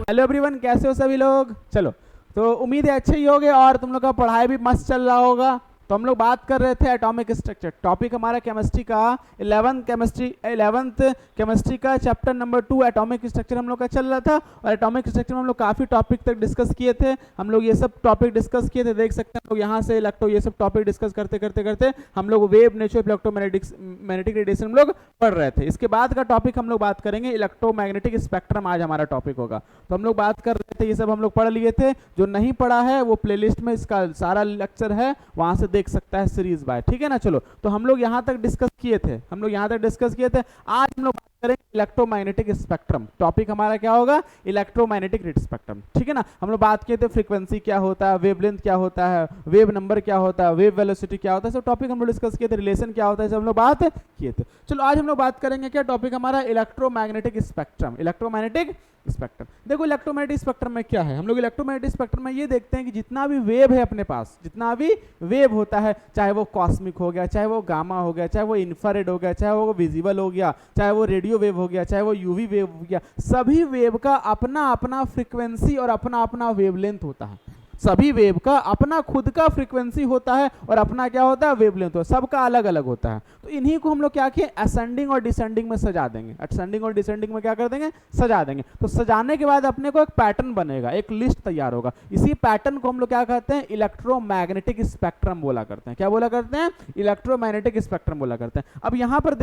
Hello everyone, कैसे हो सभी लोग। चलो, तो उम्मीद है अच्छे ही होगे और तुम लोग का पढ़ाई भी मस्त चल रहा होगा। तो हम लोग बात कर रहे थे एटॉमिक स्ट्रक्चर, टॉपिक हमारा केमिस्ट्री का 11th केमिस्ट्री का चैप्टर नंबर 2 एटॉमिक स्ट्रक्चर हम लोग का चल रहा था। और एटॉमिक स्ट्रक्चर में हम लोग काफ़ी टॉपिक तक डिस्कस किए थे। हम लोग ये सब टॉपिक डिस्कस किए थे, देख सकते हैं हम लोग यहाँ से इलेक्ट्रो ये सब टॉपिक डिस्कस करते करते करते हम लोग वेव नेचर इलेक्ट्रोमैग्नेटिक रेडिएशन हम लोग पढ़ रहे थे। इसके बाद का टॉपिक हम लोग बात करेंगे इलेक्ट्रोमैग्नेटिक स्पेक्ट्रम, आज हमारा टॉपिक होगा। तो हम लोग बात कर रहे थे, ये सब हम लोग पढ़ लिए थे। जो नहीं पढ़ा है वो प्लेलिस्ट में इसका सारा लेक्चर है, वहां से देख सकता है सीरीज बाय, ठीक है ना। चलो, तो हम लोग यहाँ तक डिस्कस किए थे, आज हम लोग बात करेंगे इलेक्ट्रोमैग्नेटिक स्पेक्ट्रम। टॉपिक हमारा क्या होगा, इलेक्ट्रोमैग्नेटिक रेडिएशन स्पेक्ट्रम, ठीक है ना। हम लोग बात किए थे फ्रीक्वेंसी क्या होता है, वेवलेंथ क्या होता है, वेव नंबर क्या होता है, वेव वेलोसिटी क्या होता है, सब टॉपिक हम लोग डिस्कस किए थे। रिलेशन क्या होता है, सब हम लोग बात किए थे। चलो, आज हम लोग बात करेंगे क्या टॉपिक हमारा, इलेक्ट्रोमैग्नेटिक स्पेक्ट्रम। इलेक्ट्रोमैग्नेटिक स्पेक्ट्रम, देखो इलेक्ट्रोमैग्नेटिक स्पेक्ट्रम में क्या है, हम लोग इलेक्ट्रोमैग्नेटिक स्पेक्ट्रम में ये देखते हैं कि जितना भी वेव है अपने पास, जितना भी वेव होता है, चाहे वो कॉस्मिक हो गया, चाहे वो गामा हो गया, चाहे वो इंफ्रारेड हो गया, चाहे वो विजिबल हो गया, चाहे वो रेडियो वेव हो गया, चाहे वो यूवी वेव हो गया, सभी वेव का अपना अपना फ्रीक्वेंसी और अपना अपना वेवलेंथ होता है। सभी वेव का अपना खुद का फ्रीक्वेंसी होता है और अपना क्या होता है, वेवलेंथ होता है, सबका अलग अलग होता है। तो इन्हीं को हम लोग क्या किए, असेंडिंग और डिसेंडिंग में सजा देंगे। असेंडिंग और डिसेंडिंग में क्या कर देंगे, सजा देंगे। तो सजाने के बाद अपने को एक पैटर्न बनेगा, एक लिस्ट तैयार होगा। इसी पैटर्न को हम लोग क्या कहते हैं, इलेक्ट्रोमैग्नेटिक स्पेक्ट्रम बोला करते हैं। क्या बोला करते हैं, इलेक्ट्रोमैग्नेटिक स्पेक्ट्रम बोला करते हैं। अब यहाँ पर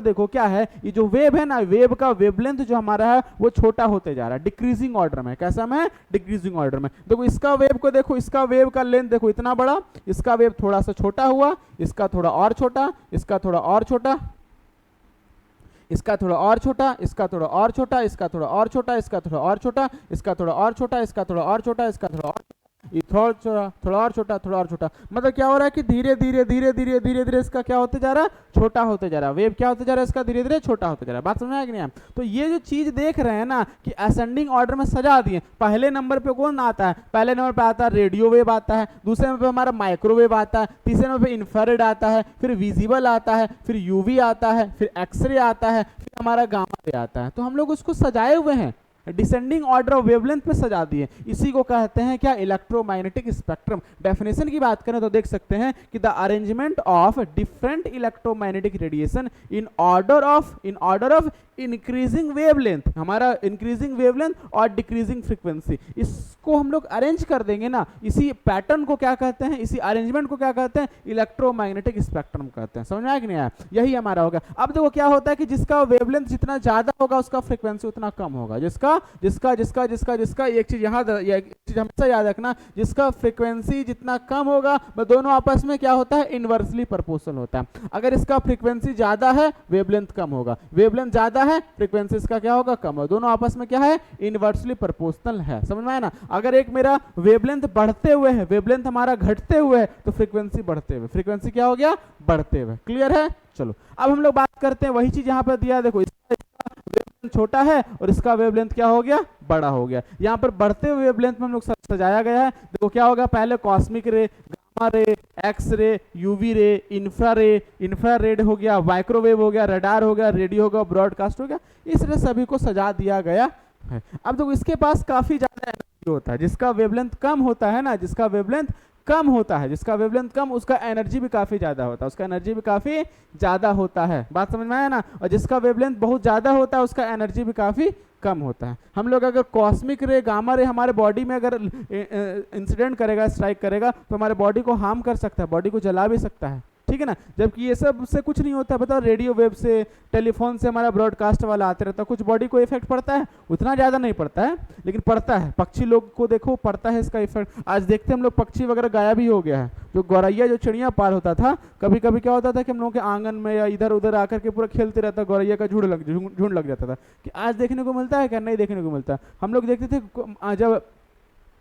देखो क्या है, ये जो वेव है ना, वेव का वेवलेंथ जो हमारा है वो छोटा होते जा रहा है, डिक्रीजिंग ऑर्डर में। कैसा में, डिक्रीजिंग ऑर्डर में। देखो इसका वेव को देखो, इसका वेव का लेंथ देखो इतना बड़ा, इसका वेव थोड़ा सा छोटा हुआ, इसका थोड़ा और छोटा, इसका थोड़ा और छोटा, इसका थोड़ा और छोटा, इसका थोड़ा और छोटा, इसका थोड़ा और छोटा, इसका थोड़ा और छोटा, इसका थोड़ा और छोटा, इसका थोड़ा और छोटा, इसका थोड़ा और ये थोड़ा और छोटा, थोड़ा और छोटा। मतलब क्या हो रहा है कि धीरे धीरे धीरे धीरे धीरे धीरे इसका क्या होते जा रहा है, छोटा होते जा रहा है। वेव क्या होते जा रहा है, इसका धीरे धीरे छोटा होते जा रहा है। बात समझ में आया कि नहीं। तो ये जो चीज देख रहे हैं ना कि असेंडिंग ऑर्डर में सजा दिए। पहले नंबर पे कौन आता है, पहले नंबर पे आता है रेडियो वेव आता है, दूसरे नंबर पे हमारा माइक्रोवेव आता है, तीसरे नंबर पे इंफ्रारेड आता है, फिर विजिबल आता है, फिर यूवी आता है, फिर एक्सरे आता है, फिर हमारा गामा रे आता है। तो हम लोग उसको सजाए हुए हैं, डिसेंडिंग ऑर्डर ऑफ वेवलेंथ पे सजा दिए। इसी को कहते हैं क्या, इलेक्ट्रोमैग्नेटिक स्पेक्ट्रम। डेफिनेशन की बात करें तो देख सकते हैं कि the arrangement of different electromagnetic radiation in order of increasing wavelength, हमारा इंक्रीजिंग वेवलेंथ और डिक्रीजिंग फ्रीक्वेंसी, इसको हम लोग अरेंज कर देंगे ना। इसी पैटर्न को क्या कहते हैं, इसी अरेंजमेंट को क्या कहते हैं, इलेक्ट्रोमैग्नेटिक स्पेक्ट्रम कहते हैं। समझ में आया कि नहीं आया, यही हमारा होगा। अब देखो क्या होता है कि जिसका वेवलेंथ जितना ज्यादा होगा उसका फ्रीक्वेंसी उतना कम होगा। जिसका एक चीज हमेशा याद रखना, जिसका फ्रीक्वेंसी जितना कम होगा वह दोनों आपस में क्या होता है, इनवर्सली प्रोपोर्शनल होता है। अगर इसका फ्रीक्वेंसी ज्यादा है, वेवलेंथ कम होगा, वेवलेंथ ज्यादा है, फ्रीक्वेंसी इसका क्या होगा, कम होगा। दोनों आपस में क्या है, इनवर्सली प्रोपोर्शनल है। समझ में आया ना। अगर एक मेरा वेवलेंथ बढ़ते हुए है, वेवलेंथ हमारा घटते हुए है, तो फ्रीक्वेंसी बढ़ते हुए, फ्रीक्वेंसी क्या हो गया, बढ़ते हुए। क्लियर है। चलो, अब हम लोग बात करते हैं, वही चीज यहाँ पर दिया, देखो इसका वेवलेंथ छोटा है और इसका वेवलेंथ क्या हो गया, बड़ा हो गया। यहाँ पर बढ़ते हुए वेवलेंथ में हम लोग सजाया गया है। देखो क्या होगा, पहले कॉस्मिक रे, gamma ray, X ray, UV ray, infrared हो गया, माइक्रोवेव हो गया, रडार हो गया, रेडियो हो गया, ब्रॉडकास्ट हो गया। इस तरह सभी को सजा दिया गया है। अब देखो इसके पास काफी ज्यादा एनर्जी होता है। जिसका वेवलेंथ कम होता है ना, जिसका वेवलेंथ कम होता है, जिसका वेवलेंथ कम, उसका एनर्जी भी काफी ज्यादा होता है, उसका एनर्जी भी काफी ज्यादा होता है। बात समझ में आया ना। और जिसका वेवलेंथ बहुत ज्यादा होता है उसका एनर्जी भी काफी कम होता है। हम लोग अगर कॉस्मिक रे, गामा रे हमारे बॉडी में अगर इंसिडेंट करेगा, स्ट्राइक करेगा, तो हमारे बॉडी को हार्म कर सकता है, बॉडी को जला भी सकता है, ठीक है ना। जबकि ये सब से कुछ नहीं होता है। बताओ, रेडियो वेव से, टेलीफोन से हमारा ब्रॉडकास्ट वाला आते रहता है, कुछ बॉडी को इफेक्ट पड़ता है, उतना ज्यादा नहीं पड़ता है, लेकिन पड़ता है। पक्षी लोग को देखो, पड़ता है इसका इफेक्ट। आज देखते हैं हम लोग पक्षी वगैरह गायब ही हो गया है। जो गौरैया, जो चिड़िया पार होता था, कभी कभी क्या होता था कि हम लोगों के आंगन में या इधर उधर आकर के पूरा खेलते रहता, गौरैया का झुंड लग जाता था। कि आज देखने को मिलता है क्या, नहीं देखने को मिलता। हम लोग देखते थे जब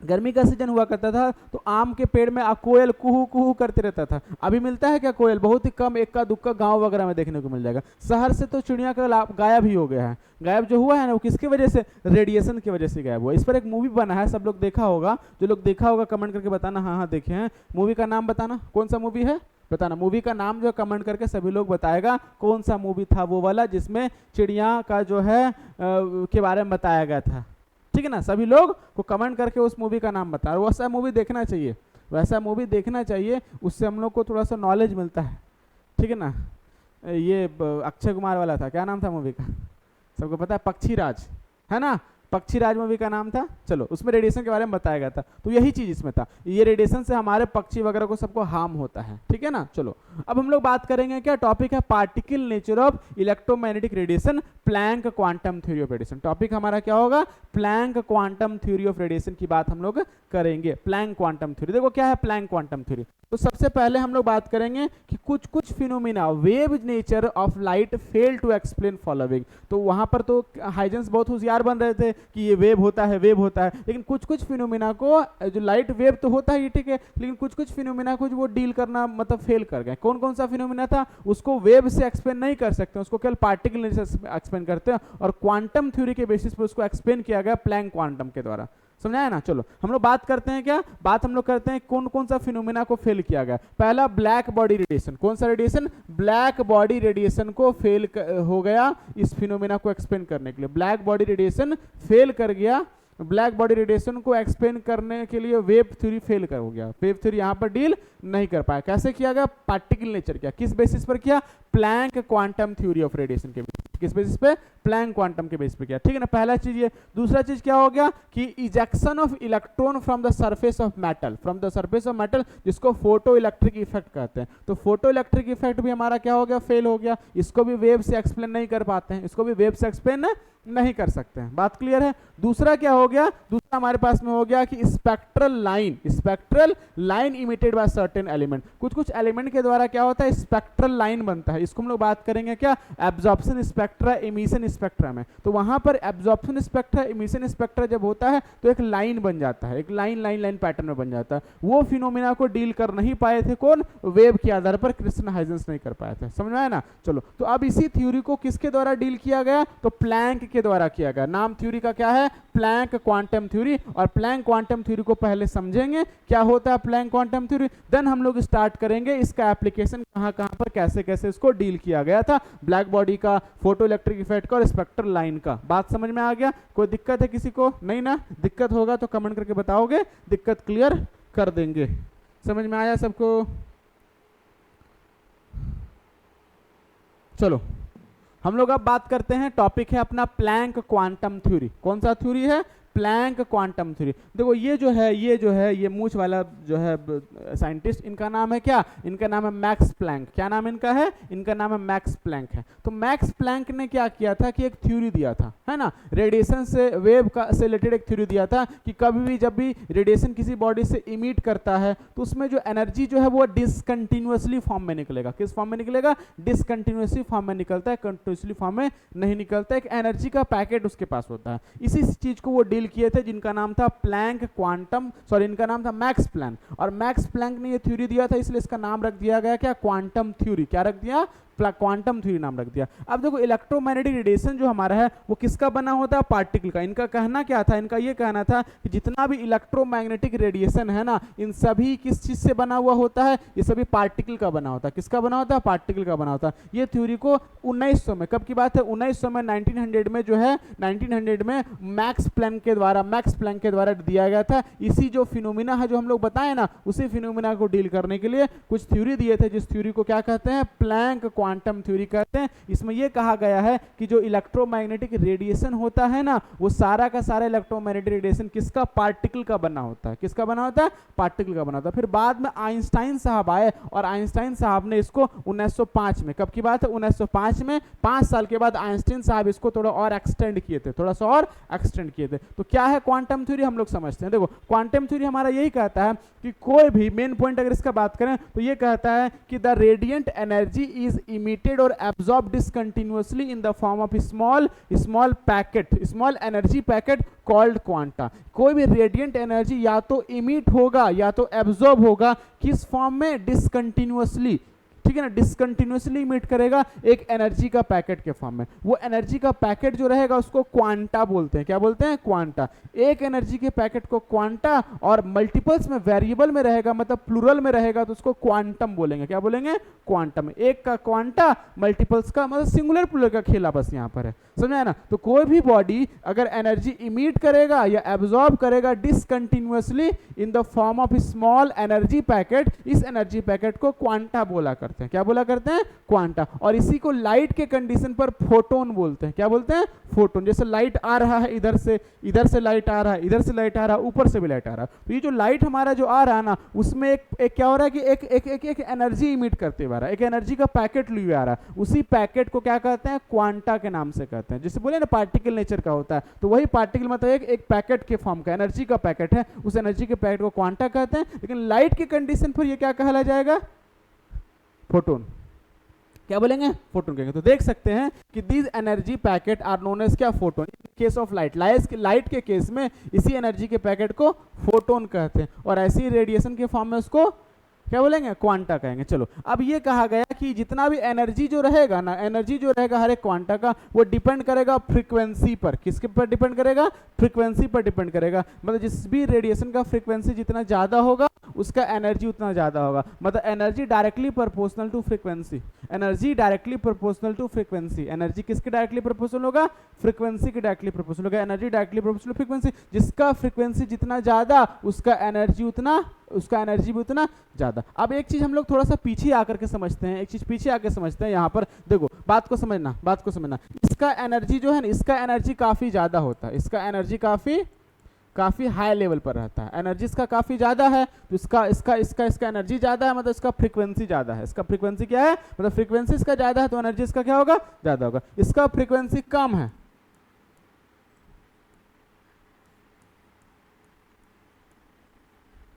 गर्मी का सीजन हुआ करता था तो आम के पेड़ में कोयल कुहू कुहू करते रहता था। अभी मिलता है क्या कोयल, बहुत ही कम, इक्का दुक्का गांव वगैरह में देखने को मिल जाएगा। शहर से तो चिड़िया का गायब ही हो गया है। गायब जो हुआ है ना, वो किसकी वजह से, रेडिएशन की वजह से गायब हुआ। इस पर एक मूवी बना है, सब लोग देखा होगा। जो लोग देखा होगा कमेंट करके बताना, हाँ हाँ देखे हैं। मूवी का नाम बताना, कौन सा मूवी है बताना। मूवी का नाम जो कमेंट करके सभी लोग बताएगा कौन सा मूवी था वो वाला, जिसमें चिड़िया का जो है के बारे में बताया गया था। ठीक है ना। सभी लोग को कमेंट करके उस मूवी का नाम बता, और वैसा मूवी देखना चाहिए, वैसा मूवी देखना चाहिए, उससे हम लोग को थोड़ा सा नॉलेज मिलता है, ठीक है ना। ये अक्षय कुमार वाला था, क्या नाम था मूवी का, सबको पता है, पक्षीराज, है ना, पक्षीराज मूवी का नाम था। चलो, उसमें रेडिएशन के बारे में बताया गया था, तो यही चीज इसमें था, ये रेडिएशन से हमारे पक्षी वगैरह को सबको हार्म होता है, ठीक है ना। चलो, अब हम लोग बात करेंगे, क्या टॉपिक है, particle nature of electromagnetic radiation, Planck quantum theory of radiation. Topic हमारा क्या होगा, Planck quantum theory of radiation की बात हम लोग करेंगे। प्लैंक क्वांटम थ्योरी, देखो क्या है प्लैंक क्वांटम थ्योरी। तो सबसे पहले हम लोग बात करेंगे कि कुछ कुछ phenomena wave nature of light fail to explain following. तो वहां पर तो हाइजेंस बहुत होशियार बन रहे थे कि ये वेव होता है, वेव होता है, लेकिन कुछ कुछ फिनोमिना को, जो लाइट वेव तो होता है ठीक है, लेकिन कुछ कुछ फिनोमिना को जो वो डील करना मतलब फेल कर गए। कौन कौन सा फिनोमिना था, उसको वेव से एक्सप्लेन नहीं कर सकते, उसको केवल पार्टिकल से एक्सप्लेन करते हैं, और क्वांटम थ्योरी के बेसिस पर उसको एक्सप्लेन किया गया प्लैंक क्वांटम के द्वारा। समझाया ना। चलो, हम लोग बात करते हैं, क्या बात हम लोग करते हैं, कौन कौन सा फिनोमिना को फेल किया गया। पहला ब्लैक बॉडी रेडिएशन। कौन सा रेडिएशन, ब्लैक बॉडी रेडिएशन को फेल हो गया इस फिनोमिना को एक्सप्लेन करने के लिए। ब्लैक बॉडी रेडिएशन फेल कर गया, ब्लैक बॉडी रेडिएशन को एक्सप्लेन करने के लिए वेव थ्योरी फेल कर हो गया, वेव थ्योरी यहाँ पर डील नहीं कर पाया। कैसे किया गया, पार्टिकल नेचर किया, किस बेसिस पर किया, Planck quantum theory of radiation के किस बेसिस पे, प्लैंक क्वांटम के बेसिस पे किया, ठीक है ना। पहला चीज ये। दूसरा चीज क्या हो गया कि ejection of electron from the surface of metal, from the surface of metal, जिसको फोटो इलेक्ट्रिक इफेक्ट कहते हैं। तो फोटो इलेक्ट्रिक इफेक्ट भी हमारा क्या हो गया, फेल हो गया। इसको भी वेव से एक्सप्लेन नहीं कर पाते हैं, इसको भी वेव से एक्सप्लेन नहीं कर सकते हैं। बात क्लियर है। दूसरा क्या हो गया, दूसरा हमारे पास में हो गया कि spectral line emitted by certain element. कुछ कुछ एलिमेंट के द्वारा क्या होता है, स्पेक्ट्रल लाइन बनता है। इसको हम लोग बात करेंगे क्या, एब्जॉर्प्शन स्पेक्ट्रा, एमिशन स्पेक्ट्रा में। तो वहां पर एब्जॉर्प्शन स्पेक्ट्रा, एमिशन स्पेक्ट्रा जब होता है तो एक लाइन बन जाता है, एक लाइन पैटर्न में बन जाता है। वो फिनोमिना को डील कर नहीं पाए थे, कौन, वेव के आधार पर क्रिस्टन हाइजेंस नहीं कर पाए थे। समझ में आया ना। चलो, तो अब इसी थ्योरी को किसके द्वारा डील किया गया, तो प्लैंक के द्वारा किया गया। नाम थ्योरी का क्या है, प्लैंक क्वांटम थ्योरी। और प्लैंक क्वांटम थ्योरी को पहले समझेंगे क्या होता है प्लैंक क्वांटम थ्योरी, देन हम लोग स्टार्ट करेंगे इसका एप्लीकेशन कहां कहां पर कैसे कैसे इसको डील किया गया था, ब्लैक बॉडी का, फोटो इलेक्ट्रिक इफेक्ट का और स्पेक्ट्रल लाइन का। बात समझ में आ गया। कोई दिक्कत है किसी को, नहीं ना। दिक्कत होगा तो कमेंट करके बताओगे, दिक्कत क्लियर कर देंगे। समझ में आया सबको। चलो, हम लोग अब बात करते हैं, टॉपिक है अपना प्लैंक क्वांटम थ्योरी। कौन सा थ्योरी है, प्लैंक क्वांटम थ्योरी। देखो ये जो है ये मूछ वाला जो है साइंटिस्ट, इनका नाम है क्या, इनका नाम है मैक्स प्लैंक। क्या नाम इनका है, इनका नाम है मैक्स प्लैंक है। तो मैक्स प्लैंक ने क्या किया था कि एक थ्योरी दिया था, है ना, रेडिएशन से, वेव का से रिलेटेड एक थ्योरी दिया था कि कभी भी जब भी रेडिएशन किसी बॉडी से इमिट करता है तो उसमें जो एनर्जी जो है वो डिसकंटिन्यूअसली फॉर्म में निकलेगा। किस फॉर्म में निकलेगा, डिसकंटिन्यूअसली फॉर्म में निकलता है, कंटिन्यूअसली फॉर्म में नहीं निकलता। एक एनर्जी का पैकेट उसके पास होता है। इसी चीज को वो डील किए थे, जिनका नाम था प्लैंक क्वांटम, सॉरी इनका नाम था मैक्स प्लैंक। और मैक्स प्लैंक ने ये थ्योरी दिया था, इसलिए इसका नाम रख दिया गया क्या, क्वांटम थ्योरी। क्या रख दिया, क्वांटम थ्योरी नाम रख दिया। अब देखो इलेक्ट्रोमैग्नेटिक रेडिएशन जो हमारा है वो किसका बना होता है, पार्टिकल का। इनका कहना क्या था, इनका ये कहना था कि जितना भी इलेक्ट्रोमैग्नेटिक रेडिएशन है ना, इन सभी किस चीज से बना हुआ होता है, ये सभी पार्टिकल का बना होता है। किसका बना होता है, पार्टिकल का बना होता है। ये थ्योरी को 1900 में, कब की बात है, 1900 में, 1900 में जो है, 1900 में मैक्स प्लैंक के द्वारा दिया गया था। इसी जो फिनोमिना है जो हम लोग बताए ना, उसी फिनोमिना को डील करने के लिए कुछ थ्योरी दिए थे, जिस थ्योरी को क्या कहते हैं, प्लैंक क्वांटम थ्योरी कहते हैं। इसमें यह कहा गया है कि जो इलेक्ट्रोमैग्नेटिक रेडिएशन होता है ना, वो सारा का सारा इलेक्ट्रोमैग्नेटिक रेडिएशन किसका, पार्टिकल का बना होता है। किसका बना होता है, पार्टिकल का बना होता है। फिर बाद में आइंस्टाइन साहब आए और आइंस्टाइन साहब ने इसको 1905 में, कब की बात है, 1905 में, 5 साल के बाद आइंस्टाइन साहब इसको थोड़ा और एक्सटेंड किए थे, थोड़ा सा और एक्सटेंड किए थे। तो क्या है क्वांटम थ्योरी, हम लोग समझते हैं। देखो क्वांटम थ्योरी हमारा यही कहता है कि कोई भी मेन पॉइंट अगर इसका बात करें तो ये कहता है कि the radiant energy is emitted और absorb discontinuously in the form of small energy packet called quanta. कोई भी रेडिएंट एनर्जी या तो इमिट होगा या तो एब्जॉर्ब होगा, किस फॉर्म में, डिसकंटिन्यूअसली। ठीक है ना, डिसकंटिन्यूसली इमिट करेगा एक एनर्जी का पैकेट के फॉर्म में। वो एनर्जी का पैकेट जो रहेगा उसको क्वांटा बोलते हैं। क्या बोलते हैं? क्वांटा। एक एनर्जी के पैकेट को क्वांटा, और मल्टीपल्स में वेरिएबल में रहेगा मतलब प्लूरल में रहेगा तो उसको क्वांटम बोलेंगे। क्या बोलेंगे? क्वांटम। एक का क्वांटा, मल्टीपल्स का मतलब सिंगुलर प्लूरल का खेला बस यहाँ पर है, समझा है ना। तो कोई भी बॉडी अगर एनर्जी इमिट करेगा या एब्जॉर्ब करेगा discontinuously in the form of small energy packet, इस एनर्जी पैकेट को क्वांटा बोला करते हैं। क्या बोला करते हैं? क्वांटा। और इसी को लाइट के कंडीशन पर फोटोन बोलते हैं। क्या बोलते हैं? फोटोन। जैसे लाइट आ रहा है इधर से लाइट आ रहा है, इधर से लाइट आ रहा है, ऊपर से भी लाइट आ रहा है, तो ये जो लाइट हमारा जो आ रहा है ना, उसमें एक क्या हो रहा है कि एक एनर्जी इमिट करते हुए आ रहा है, एक एनर्जी का पैकेट लिए आ रहा है। उसी पैकेट को क्या कहते हैं? क्वांटा के नाम से कहते हैं। जैसे बोले ना पार्टिकल नेचर का होता है, तो वही पार्टिकल मतलब एक पैकेट के फॉर्म का एनर्जी का पैकेट है, उस एनर्जी के पैकेट को क्वांटा कहते हैं। लेकिन लाइट के कंडीशन पर ये क्या कहला जाएगा? फोटोन। क्या बोलेंगे? फोटोन कहेंगे। तो देख सकते हैं कि these energy packet are known as क्या? Photon. In case of light के केस में इसी एनर्जी के पैकेट को फोटोन कहते हैं, और ऐसी रेडिएशन के फॉर्म में उसको क्या बोलेंगे? क्वांटा कहेंगे। चलो, अब ये कहा गया कि जितना भी एनर्जी जो रहेगा ना, एनर्जी जो रहेगा हर एक क्वांटा का, वो डिपेंड करेगा फ्रीक्वेंसी पर। किसके पर डिपेंड करेगा? फ्रीक्वेंसी पर डिपेंड करेगा। मतलब जिस भी रेडिएशन का फ्रीक्वेंसी जितना ज्यादा होगा उसका एनर्जी उतना ज्यादा होगा। मतलब energy directly proportional to frequency. Energy directly proportional to frequency. Energy किसके डायरेक्टली प्रोपोर्शनल होगा? फ्रीक्वेंसी के डायरेक्टली प्रोपोर्शनल होगा। Energy directly proportional to frequency. जिसका फ्रीक्वेंसी जितना ज्यादा उसका एनर्जी भी उतना ज्यादा। अब एक चीज हम लोग थोड़ा सा पीछे आकर के समझते हैं, यहाँ पर देखो, बात को समझना। इसका एनर्जी जो है ना, इसका एनर्जी काफी ज्यादा होता है, इसका एनर्जी काफी हाई लेवल पर रहता है। एनर्जी इसका काफी ज्यादा है, तो इसका एनर्जी ज्यादा है, मतलब इसका फ्रीक्वेंसी ज्यादा है। इसका फ्रीक्वेंसी क्या है? मतलब फ्रीक्वेंसी इसका ज्यादा है तो एनर्जी इसका क्या होगा? ज्यादा होगा। इसका फ्रीक्वेंसी कम है,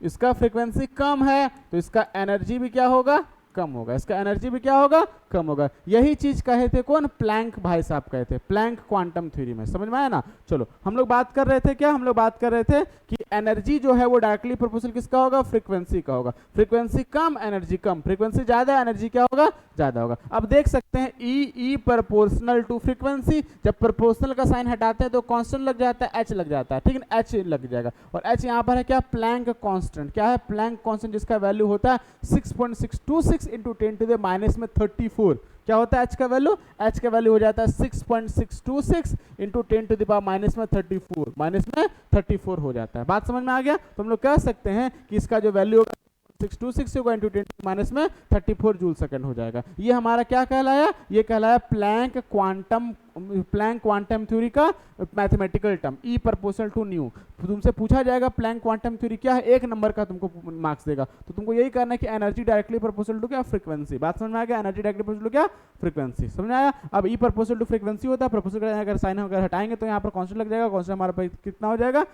इसका फ्रीक्वेंसी कम है तो इसका एनर्जी भी क्या होगा? कम होगा। इसका एनर्जी भी क्या होगा? कम होगा। यही चीज कहे थे कौन? प्लैंक भाई साहब कहे थे, प्लैंक क्वांटम थ्योरी में। समझ में आया ना? चलो, हम लोग बात कर रहे थे क्या? हम लोग बात कर रहे थे कि एनर्जी जो है वो डायरेक्टली प्रोपोर्शनल किसका होगा? फ्रीक्वेंसी का होगा। फ्रीक्वेंसी कम, एनर्जी कम। फ्रीक्वेंसी ज्यादा, एनर्जी क्या होगा? ज्यादा होगा। अब देख सकते हैं ई प्रोपोर्शनल टू फ्रीक्वेंसी। जब प्रोपोर्शनल का साइन हटाते हैं तो कांस्टेंट लग जाता है, एच लग जाता है, ठीक है ना? एच लग जाएगा। और एच यहाँ पर है क्या? Planck constant. क्या है? प्लैंक कांस्टेंट, जिसका वैल्यू होता है 6.626 इंटू 10⁻⁻⁴। क्या होता है एच का वैल्यू? एच का वैल्यू हो जाता है 6.626 इंटू 10⁻⁻34 हो जाता है। बात समझ में आ गया? तो हम लोग कह सकते हैं कि इसका जो वैल्यू होगा 626 होगा इंटू 10⁻⁻34 जूल सेकंड हो जाएगा। ये हमारा क्या कहलाया? ये कहलाया प्लैंक क्वांटम थ्योरी का mathematical term, E proportional to nu. तुमसे पूछा जाएगा प्लैंक क्वांटम थ्योरी क्या है, 1 नंबर का तुमको मार्क्स देगा, तो तुमको यही करना है कि एनर्जी डायरेक्टली प्रोपोर्शनल टू क्या? फ्रीक्वेंसी। बात समझ में आ गया? एनर्जी डायरेक्टली प्रोपोर्शनल टू क्या? फ्रीक्वेंसी। समझ में आया? अब ई प्रोपोर्शनल टू फ्रीक्वेंसी होता है, प्रोपोर्शनल अगर साइन अगर हटाएंगे तो यहाँ पर कांस्टेंट लग जाएगा। कांस्टेंट हमारे पास कितना हो जाएगा?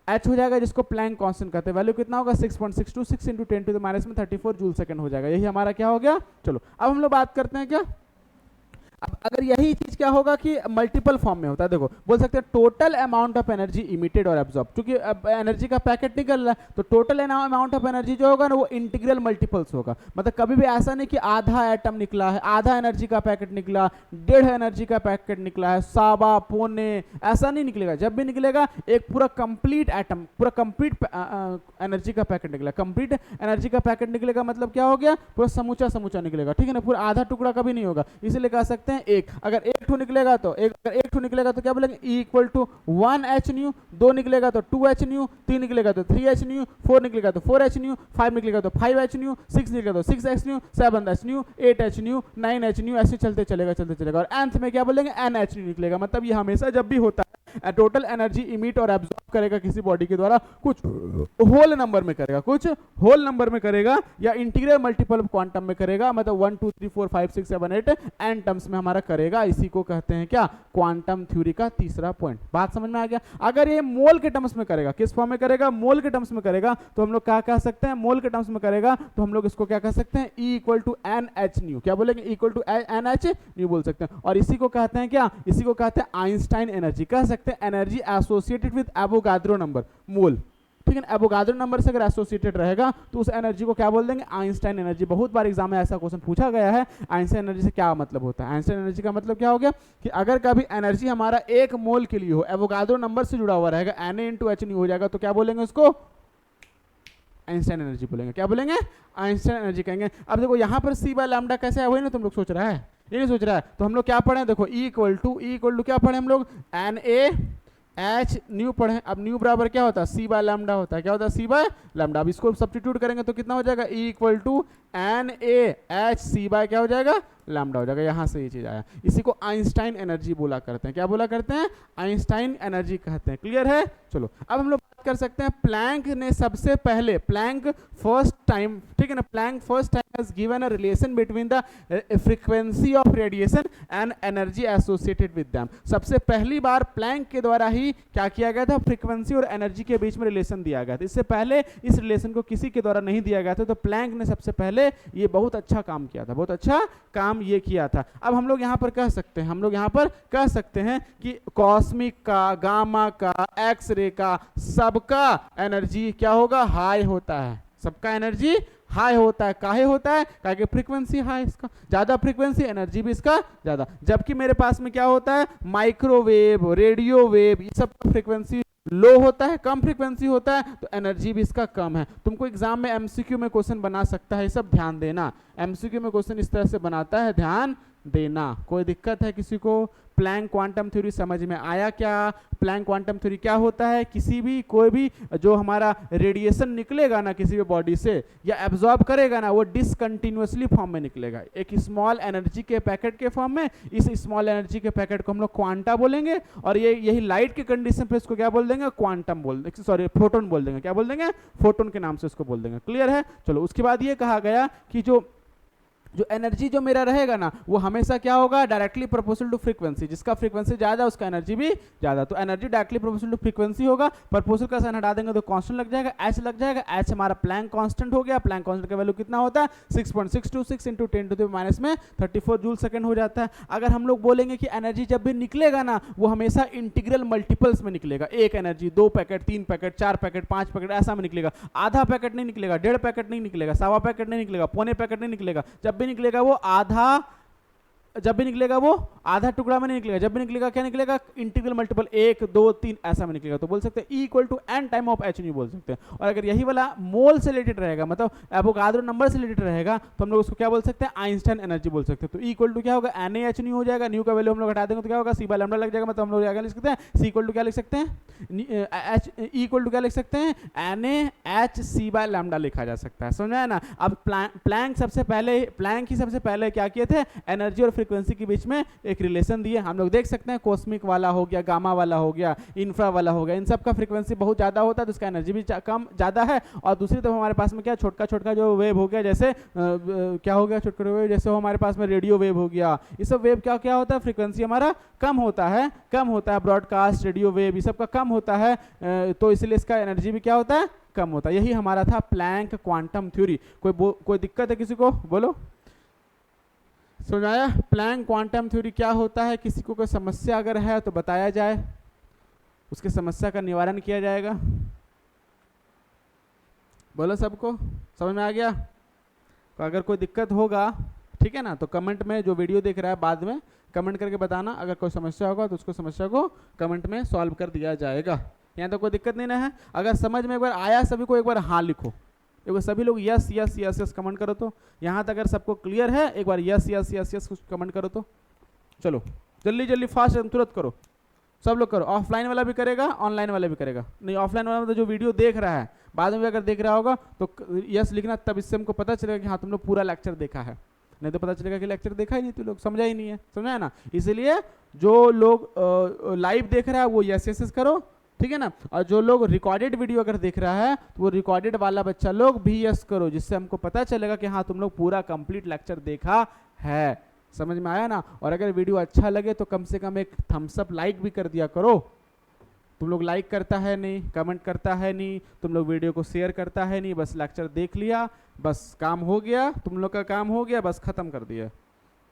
एच हो जाएगा, जिसको प्लैंक कांस्टेंट कहते हैं। वैल्यू कितना होगा? 6.626 इंटू 10⁻⁻34 जूल सेकंड हो जाएगा। यही हमारा क्या हो गया? चलो, अब हम लोग बात करते हैं क्या? अब अगर यही चीज क्या होगा कि मल्टीपल फॉर्म में होता है, देखो बोल सकते हैं total amount of energy emitted और एब्जॉर्ब। क्योंकि एनर्जी का पैकेट निकल रहा है तो टोटल अमाउंट ऑफ एनर्जी जो होगा ना वो इंटीग्रल मल्टीपल्स होगा। मतलब कभी भी ऐसा नहीं कि आधा एटम निकला है, आधा एनर्जी का पैकेट निकला, 1.5 एनर्जी का पैकेट निकला है, सवा पौने, ऐसा नहीं निकलेगा। जब भी निकलेगा एक पूरा कंप्लीट एटम, पूरा कंप्लीट एनर्जी का पैकेट निकलेगा। कंप्लीट एनर्जी का पैकेट निकलेगा मतलब क्या हो गया? पूरा समूचा निकलेगा, ठीक है ना? पूरा आधा टुकड़ा कभी नहीं होगा। इसीलिए कह सकते हैं एक। अगर एक ठो निकलेगा तो क्या बोलेंगे? E equal to 1h new. 2 निकलेगा तो 2h न्यू। 3 निकलेगा तो 3h न्यू। 4 निकलेगा तो 4h न्यू। 5 निकलेगा तो 5h न्यू। 6 निकलेगा तो 6h new. 7h new. 8h new. 9h new. ऐसे चलते चलेगा। और अंत में क्या बोलेंगे? NH न्यू निकलेगा। मतलब ये हमेशा जब भी होता है टोटल एनर्जी इमिट और एब्जॉर्ब करेगा किसी बॉडी के द्वारा, कुछ होल नंबर में करेगा, या इंटीग्रल मल्टीपल क्वांटम में करेगा। मतलब 1 2 3 4 5 6 7 8 एन टर्म्स में हमारा करेगा। इसी को कहते हैं क्या? क्वांटम थ्योरी का तीसरा पॉइंट। बात समझ में आ गया? अगर ये मोल के टर्म्स में करेगा, किस फॉर्म में करेगा? मोल के टर्म्स में करेगा, तो हम लोग क्या कह सकते हैं? मोल के टर्म्स में करेगा तो हम लोग इसको क्या कह सकते हैं? E equal to NH nu. क्या बोलेंगे? इक्वल टू NH न्यू बोल सकते हैं। और इसी को कहते हैं क्या? इसी को कहते हैं आइंस्टाइन एनर्जी। कह सकते हैं energy associated with Avogadro number, mole. ठीक है ना, एवोगाड्रो नंबर से अगर एसोसिएटेड रहेगा तो उस एनर्जी को क्या बोल देंगे, आइंस्टाइन एनर्जी। बहुत बार एग्जाम में ऐसा क्वेश्चन पूछा गया है, आइंस्टाइन एनर्जी से क्या मतलब होता है। आइंस्टाइन एनर्जी का मतलब क्या हो गया कि अगर कभी एनर्जी हमारा 1 मोल के लिए हो, एवोगाड्रो नंबर से जुड़ा हुआ रहेगा, Na/H हो जाएगा, तो क्या बोलेंगे उसको, आइंस्टाइन एनर्जी बोलेंगे। क्या बोलेंगे, आइंस्टाइन एनर्जी कहेंगे। अब देखो यहाँ पर c/λ कैसे है, वही ना तुम लोग सोच रहा है, ये नहीं सोच रहा है। तो हम लोग क्या पढ़े, देखो E इक्वल टू क्या पढ़े हम लोग, NaH न्यू पढ़े। अब न्यू बराबर क्या होता है, c/λ होता है। क्या होता है, c/λ। अब इसको सब्स्टिट्यूट करेंगे तो कितना हो जाएगा, E equal to NaH c/ क्या हो जाएगा, लैम्डा हो जाएगा। यहाँ से ये चीज आया, इसी को आइंस्टाइन एनर्जी बोला करते हैं। क्या बोला करते हैं, आइंस्टाइन एनर्जी कहते हैं। क्लियर है। चलो अब हम लोग बात कर सकते हैं, प्लैंक ने सबसे पहले, प्लैंक फर्स्ट टाइम, ठीक है ना, Planck first time has given a relation between the frequency of radiation and energy associated with them. सबसे पहली बार प्लैंक के द्वारा ही क्या किया गया था, फ्रीक्वेंसी और एनर्जी के बीच में रिलेशन दिया गया था। इससे पहले इस रिलेशन को किसी के द्वारा नहीं दिया गया था, तो प्लैंक ने सबसे पहले ये बहुत अच्छा काम किया था, बहुत अच्छा काम ये किया था। अब हम लोग यहाँ पर कह सकते हैं, हम लोग यहाँ पर कह सकते हैं कि कॉस्मिक का, गामा का, एक्सरे का, सबका एनर्जी क्या होगा, हाई होता है। सबका एनर्जी हाई होता है। काहे होता है, काहे कि फ्रीक्वेंसी हाई, इसका ज्यादा फ्रीक्वेंसी, एनर्जी भी इसका ज्यादा। जबकि मेरे पास में क्या होता है, माइक्रोवेव, रेडियो वेव, ये सब फ्रीक्वेंसी लो होता है, कम फ्रीक्वेंसी होता है, तो एनर्जी भी इसका कम है। तुमको एग्जाम में एमसीक्यू में क्वेश्चन बना सकता है, ये सब ध्यान देना। एमसीक्यू में क्वेश्चन इस तरह से बनाता है, ध्यान देना। कोई दिक्कत है किसी को, प्लैंक क्वांटम थ्योरी समझ में आया क्या, प्लैंक क्वांटम थ्योरी क्या होता है, किसी भी कोई भी जो हमारा रेडिएशन निकलेगा ना किसी भी बॉडी से या एब्जॉर्ब करेगा ना, वो डिसकंटिन्यूअसली फॉर्म में निकलेगा, एक स्मॉल एनर्जी के पैकेट के फॉर्म में। इस स्मॉल एनर्जी के पैकेट को हम लोग क्वांटा बोलेंगे, और ये यही लाइट के कंडीशन पे इसको क्या बोल देंगे, क्वांटम बोल देंगे, सॉरी फोटोन बोल देंगे। क्या बोल देंगे, फोटोन के नाम से इसको बोल देंगे। क्लियर है। चलो उसके बाद ये कहा गया कि जो एनर्जी जो मेरा रहेगा ना, वो हमेशा क्या होगा, डायरेक्टली प्रोपोर्शनल टू फ्रीक्वेंसी। जिसका फ्रीक्वेंसी ज्यादा उसका एनर्जी भी ज्यादा। तो energy directly proportional to frequency होगा। प्रोपोर्शनल का साइन हटा देंगे तो कांस्टेंट लग जाएगा, एच लग जाएगा। एच हमारा प्लैंक कांस्टेंट हो गया। प्लैंक कांस्टेंट का वैल्यू कितना होता है, 6.626 इंटू 10⁻³ जूल सेकंड हो जाता है। अगर हम लोग बोलेंगे कि एनर्जी जब भी निकलेगा ना, वो हमेशा इंटीग्रल मल्टीपल्स में निकलेगा। एक energy 2 packet, 3 packet, 4 packet, 5 packet ऐसा में निकलेगा। आधा पैकेट नहीं निकलेगा, 1.5 पैकेट नहीं निकलेगा, 1.25 पैकेट नहीं निकलेगा, पौने पैकेट नहीं निकलेगा। जब भी निकलेगा वो जब भी निकलेगा वो आधा टुकड़ा में नहीं निकलेगा। जब भी निकलेगा क्या निकलेगा, इंटीग्रल मल्टीपल 1 2 3 ऐसा में निकलेगा। तो बोल सकते हैं E equal to n time of H बोल सकते हैं। और अगर यही वाला मोल से रिलेटेड रहेगा, मतलब एवोगाड्रो नंबर से रिलेटेड रहेगा, तो हम लोग उसको क्या बोल सकते हैं, आइंस्टाइन एनर्जी बोल सकते हैं। तो E इक्वल टू क्या होगा, NaH हो जाएगा। न्यू का वैल्यू हम लोग हटा देंगे तो क्या होगा, c/λ लग जाएगा। मतलब हम लोग आगे लिख सकते हैं C इक्वल टू क्या लिख सकते हैं, E इक्वल टू क्या लिख सकते हैं, NaH c/λ लिखा जा सकता है। समझ में आया ना। अब प्लैंक ही सबसे पहले क्या किए थे, एनर्जी और फ्रीक्वेंसी के बीच में एक रिलेशन दिए। हम लोग देख सकते हैं कॉस्मिक वाला हो गया, गामा वाला हो गया, इंफ्रा वाला हो गया, इन सब का फ्रीक्वेंसी बहुत ज्यादा होता है तो उसका एनर्जी भी कम ज्यादा है। और दूसरी तरफ हमारे पास में क्या, छोटा जो वेव हो गया, जैसे क्या हो गया, छोटे वेव, जैसे वो हमारे पास में रेडियो वेव हो गया। ये सब वेव क्या होता है, फ्रीक्वेंसी हमारा कम होता है ब्रॉडकास्ट, रेडियो वेव, ये सब का कम होता है, तो इसलिए इसका एनर्जी भी क्या होता है, कम होता है। यही हमारा था प्लैंक क्वांटम थ्योरी। कोई दिक्कत है किसी को, बोलो। समझाया प्लैंक क्वांटम थ्योरी क्या होता है। किसी को कोई समस्या अगर है तो बताया जाए, उसके समस्या का निवारण किया जाएगा। बोलो, सबको समझ में आ गया। तो अगर कोई दिक्कत होगा, ठीक है ना, तो कमेंट में, जो वीडियो देख रहा है बाद में कमेंट करके बताना। अगर कोई समस्या होगा तो उसको समस्या को कमेंट में सॉल्व कर दिया जाएगा। यहाँ तो कोई दिक्कत नहीं ना है। अगर समझ में एक बार आया, सभी को एक बार हाँ लिखो। एक बार सभी लोग yes yes yes yes comment करो। तो यहाँ तक अगर सबको क्लियर है, एक बार यस यस यस यस कुछ कमेंट करो। तो चलो जल्दी फास्ट तुरंत करो, सब लोग करो। ऑफलाइन वाला भी करेगा, ऑनलाइन वाला भी करेगा। नहीं, ऑफलाइन वाला मतलब जो वीडियो देख रहा है, बाद में भी अगर देख रहा होगा तो यस लिखना, तब इससे हमको पता चलेगा कि हाँ तुम लोग पूरा लेक्चर देखा है। नहीं तो पता चलेगा कि लेक्चर देखा ही नहीं, तो लोग समझा ही नहीं है। समझा है ना। इसलिए जो लोग लाइव देख रहा है वो यस यस करो, ठीक है ना। और जो लोग रिकॉर्डेड वीडियो अगर देख रहा है तो वो रिकॉर्डेड वाला बच्चा लोग भी यस करो, जिससे हमको पता चलेगा कि हाँ तुम लोग पूरा कंप्लीट लेक्चर देखा है। समझ में आया ना। और अगर वीडियो अच्छा लगे तो कम से कम एक थम्स अप लाइक भी कर दिया करो। तुम लोग लाइक करता है नहीं, कमेंट करता है नहीं, तुम लोग वीडियो को शेयर करता है नहीं, बस लेक्चर देख लिया, बस काम हो गया, तुम लोग का काम हो गया, बस खत्म कर दिया।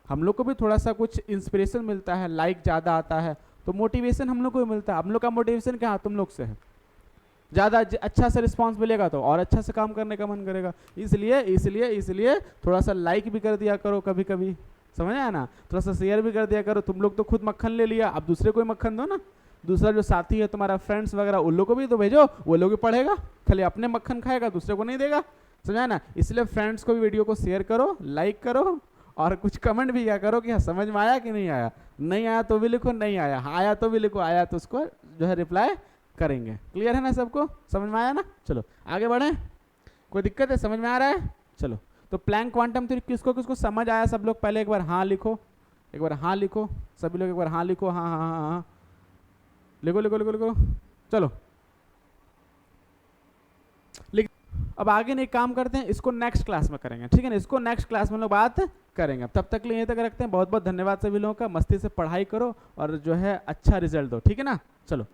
हम लोग को भी थोड़ा सा कुछ इंस्पिरेशन मिलता है, लाइक ज़्यादा आता है तो मोटिवेशन हम लोग को मिलता है। हम लोग का मोटिवेशन क्या तुम लोग से है। ज़्यादा अच्छा से रिस्पांस मिलेगा तो और अच्छा से काम करने का मन करेगा। इसलिए थोड़ा सा लाइक भी कर दिया करो कभी कभी, समझ आया ना, थोड़ा सा शेयर भी कर दिया करो। तुम लोग तो खुद मक्खन ले लिया, अब दूसरे को मक्खन दो ना, दूसरा जो साथी है तुम्हारा, फ्रेंड्स वगैरह, उन लोग को भी तो भेजो, वो लोग भी पढ़ेगा। खाली अपने मक्खन खाएगा, दूसरे को नहीं देगा, समझा ना। इसलिए फ्रेंड्स को भी वीडियो को शेयर करो, लाइक करो, और कुछ कमेंट भी क्या करो कि हाँ समझ में आया कि नहीं आया। नहीं आया तो भी लिखो, नहीं आया, हाँ आया तो भी लिखो, आया तो उसको जो है रिप्लाई करेंगे। क्लियर है ना, सबको समझ में आया ना। चलो आगे बढ़े, कोई दिक्कत है, समझ में आ रहा है। चलो तो प्लैंक क्वांटम थ्योरी किसको किसको समझ आया, सब लोग पहले एक बार हाँ लिखो, एक बार हाँ लिखो, सभी लोग एक बार हाँ लिखो, हाँ हाँ हाँ हाँ लिखो लिखो लिखो लिखो। चलो लिख। अब आगे नहीं काम करते हैं, इसको नेक्स्ट क्लास में करेंगे, ठीक है ना, इसको नेक्स्ट क्लास में लोग बात करेंगे। तब तक के लिए यहीं तक रखते हैं। बहुत बहुत धन्यवाद सभी लोगों का। मस्ती से पढ़ाई करो और जो है अच्छा रिजल्ट दो, ठीक है ना। चलो।